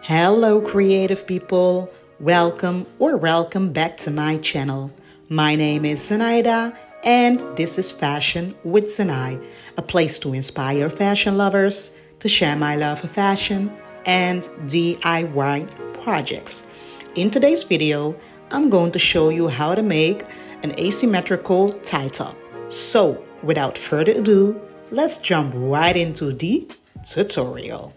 Hello creative people, welcome back to my channel. My name is Zenaida and this is Fashion with Zenai, a place to inspire fashion lovers, to share my love for fashion and DIY projects. In today's video, I'm going to show you how to make an asymmetrical tie top. So without further ado, let's jump right into the tutorial.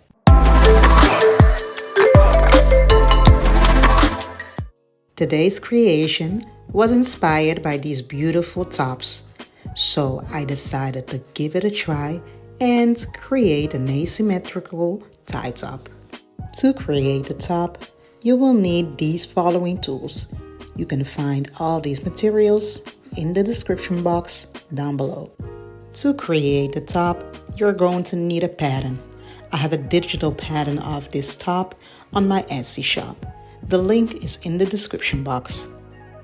Today's creation was inspired by these beautiful tops, so I decided to give it a try and create an asymmetrical tie top. To create the top, you will need these following tools. You can find all these materials in the description box down below. To create the top, you're going to need a pattern. I have a digital pattern of this top on my Etsy shop. The link is in the description box.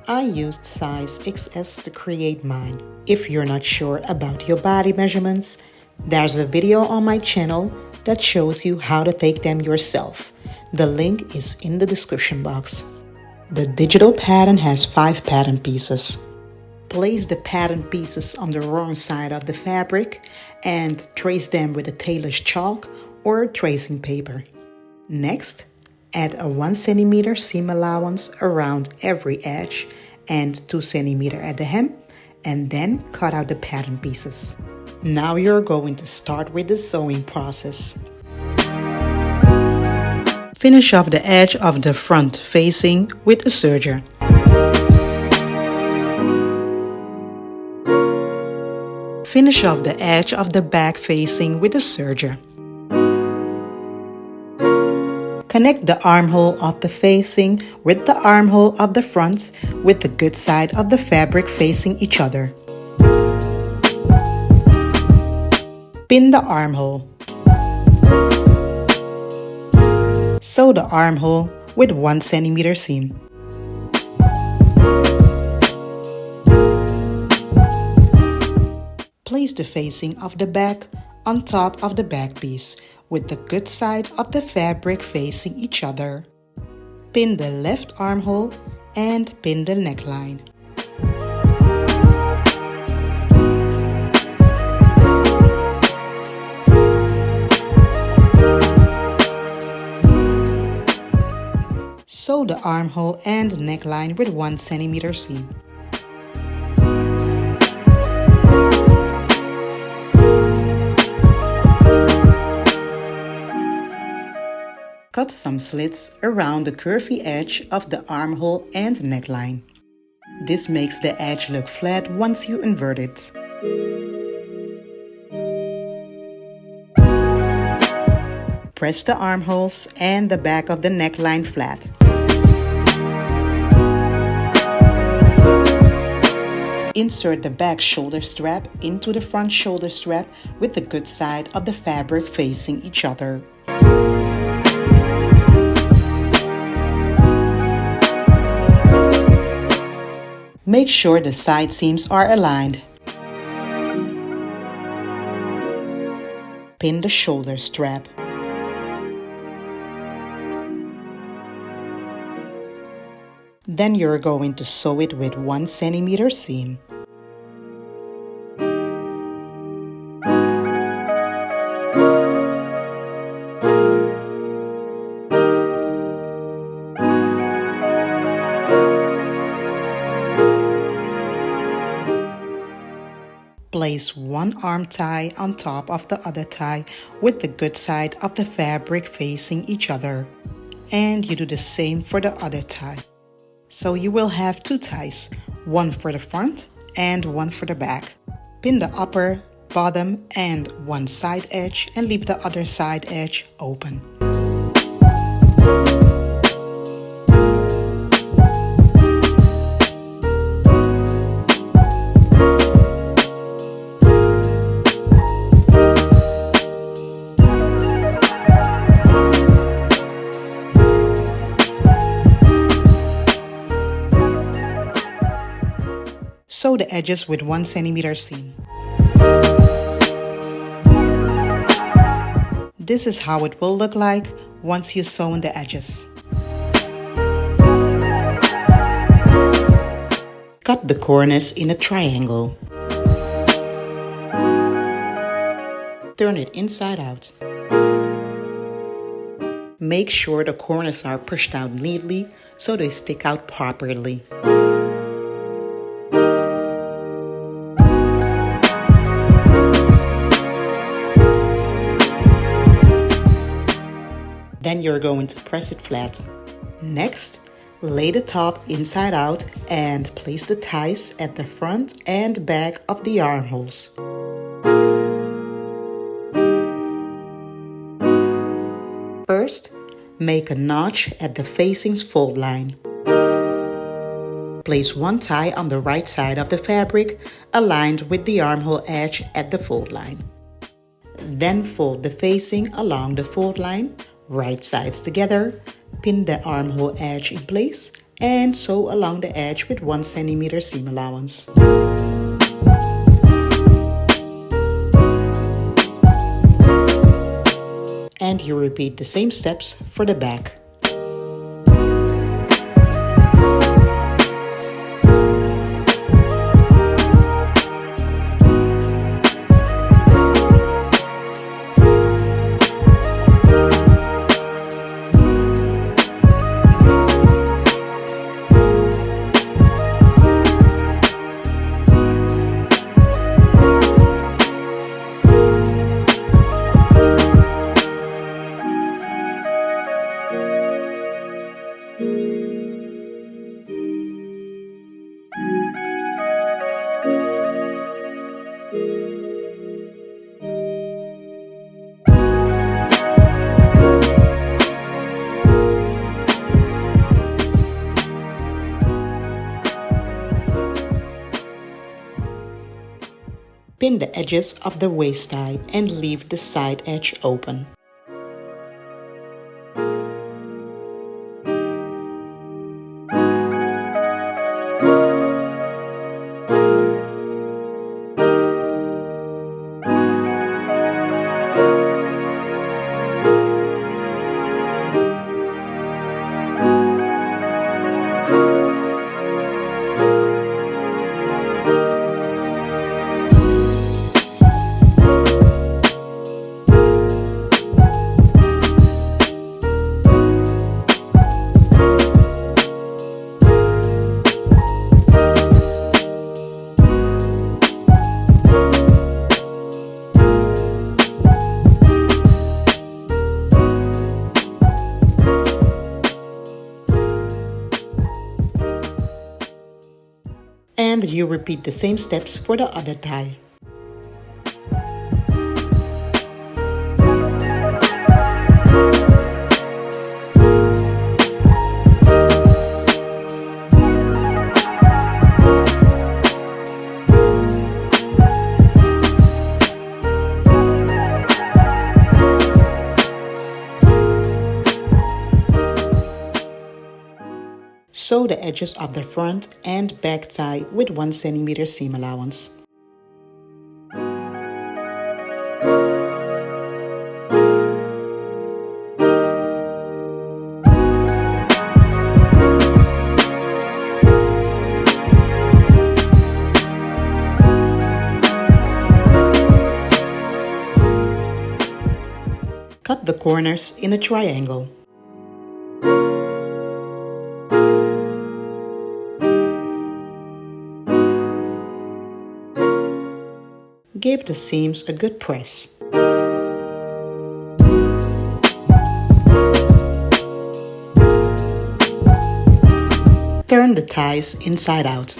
I used size XS to create mine. If you're not sure about your body measurements, there's a video on my channel that shows you how to take them yourself. The link is in the description box. The digital pattern has 5 pattern pieces. Place the pattern pieces on the wrong side of the fabric and trace them with a tailor's chalk or tracing paper. Next, add a 1 cm seam allowance around every edge and 2 cm at the hem, and then cut out the pattern pieces. Now you're going to start with the sewing process. Finish off the edge of the front facing with a serger. Finish off the edge of the back facing with a serger. Connect the armhole of the facing with the armhole of the front with the good side of the fabric facing each other. Pin the armhole. Sew the armhole with 1 cm seam. Place the facing of the back on top of the back piece with the good side of the fabric facing each other. Pin the left armhole and pin the neckline. Sew the armhole and neckline with 1 cm seam. Cut some slits around the curvy edge of the armhole and neckline. This makes the edge look flat once you invert it. Press the armholes and the back of the neckline flat. Insert the back shoulder strap into the front shoulder strap with the good side of the fabric facing each other. Make sure the side seams are aligned. Pin the shoulder strap. Then you're going to sew it with 1 cm seam. Place 1 arm tie on top of the other tie with the good side of the fabric facing each other. And you do the same for the other tie. So you will have 2 ties, one for the front and one for the back. Pin the upper, bottom and one side edge and leave the other side edge open. Sew the edges with 1 cm seam. This is how it will look like once you sew in the edges. Cut the corners in a triangle. Turn it inside out. Make sure the corners are pushed out neatly so they stick out properly. Then you're going to press it flat. Next, lay the top inside out and place the ties at the front and back of the armholes. First, make a notch at the facing's fold line. Place one tie on the right side of the fabric, aligned with the armhole edge at the fold line. Then fold the facing along the fold line, right sides together, pin the armhole edge in place, and sew along the edge with 1 cm seam allowance. And you repeat the same steps for the back. Pin the edges of the waist tie and leave the side edge open. And you repeat the same steps for the other tie. Sew the edges of the front and back tie with 1 cm seam allowance. Cut the corners in a triangle. Give the seams a good press. Turn the ties inside out.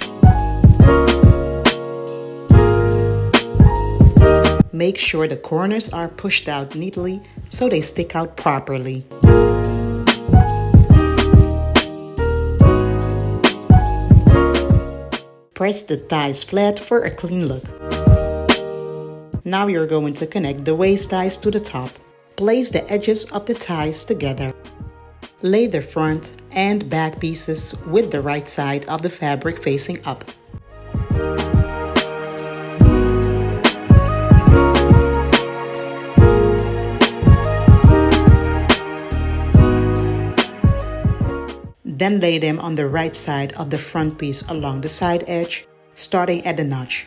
Make sure the corners are pushed out neatly so they stick out properly. Press the ties flat for a clean look. Now you're going to connect the waist ties to the top. Place the edges of the ties together. Lay the front and back pieces with the right side of the fabric facing up. Then lay them on the right side of the front piece along the side edge, starting at the notch.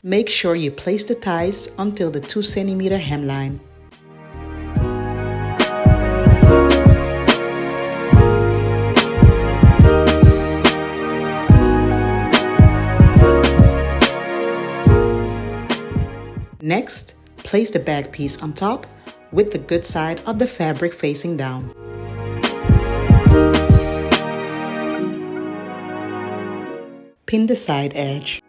Make sure you place the ties until the 2 cm hemline. Next, place the back piece on top with the good side of the fabric facing down. Pin the side edge.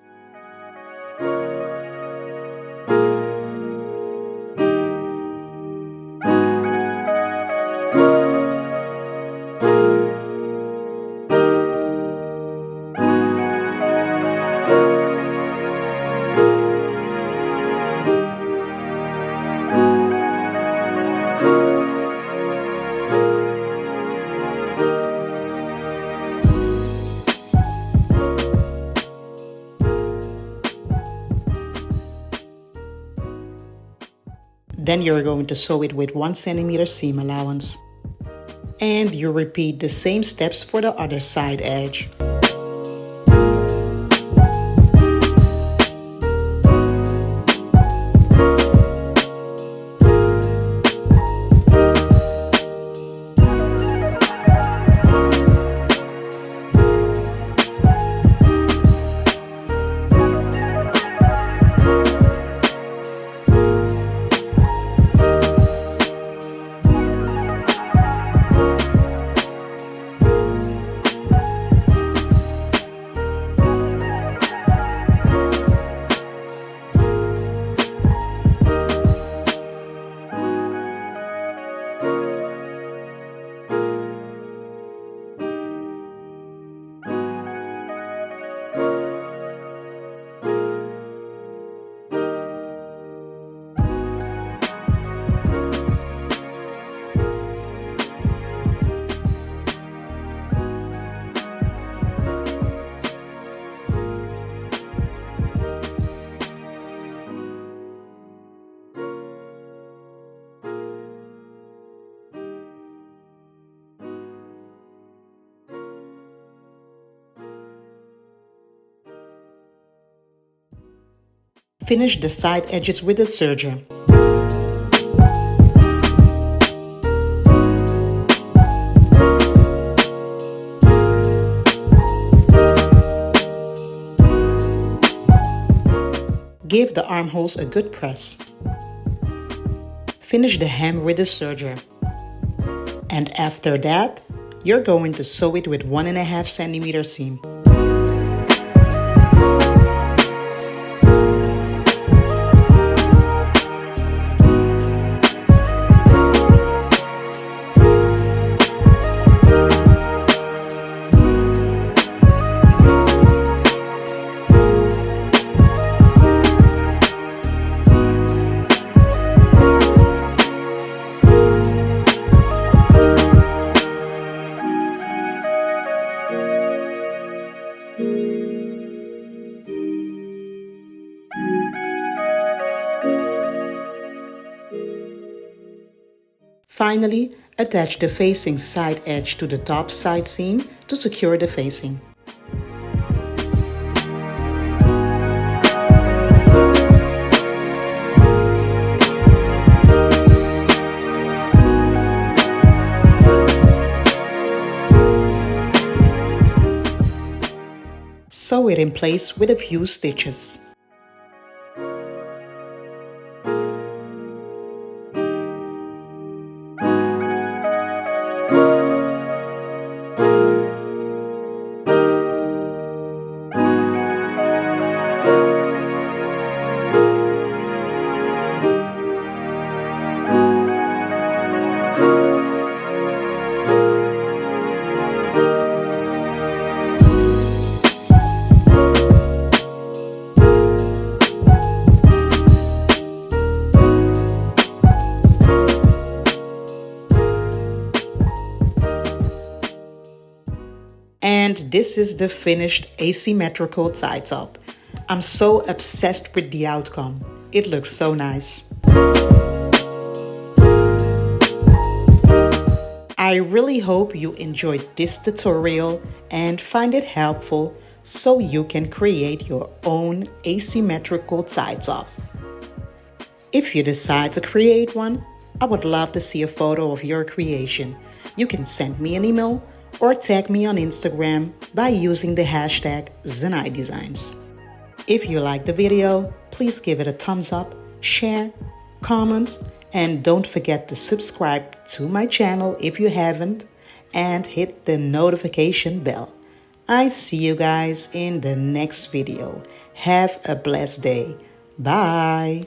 Then you're going to sew it with 1 cm seam allowance. And you repeat the same steps for the other side edge. Finish the side edges with a serger. Give the armholes a good press. Finish the hem with a serger. And after that, you're going to sew it with 1.5 cm seam. Finally, attach the facing side edge to the top side seam to secure the facing. Sew it in place with a few stitches. And this is the finished asymmetrical tie top. I'm so obsessed with the outcome. It looks so nice. I really hope you enjoyed this tutorial and find it helpful so you can create your own asymmetrical tie top. If you decide to create one, I would love to see a photo of your creation. You can send me an email or tag me on Instagram by using the hashtag ZenaiDesigns. If you like the video, please give it a thumbs up, share, comment, and don't forget to subscribe to my channel if you haven't, and hit the notification bell. I see you guys in the next video. Have a blessed day. Bye.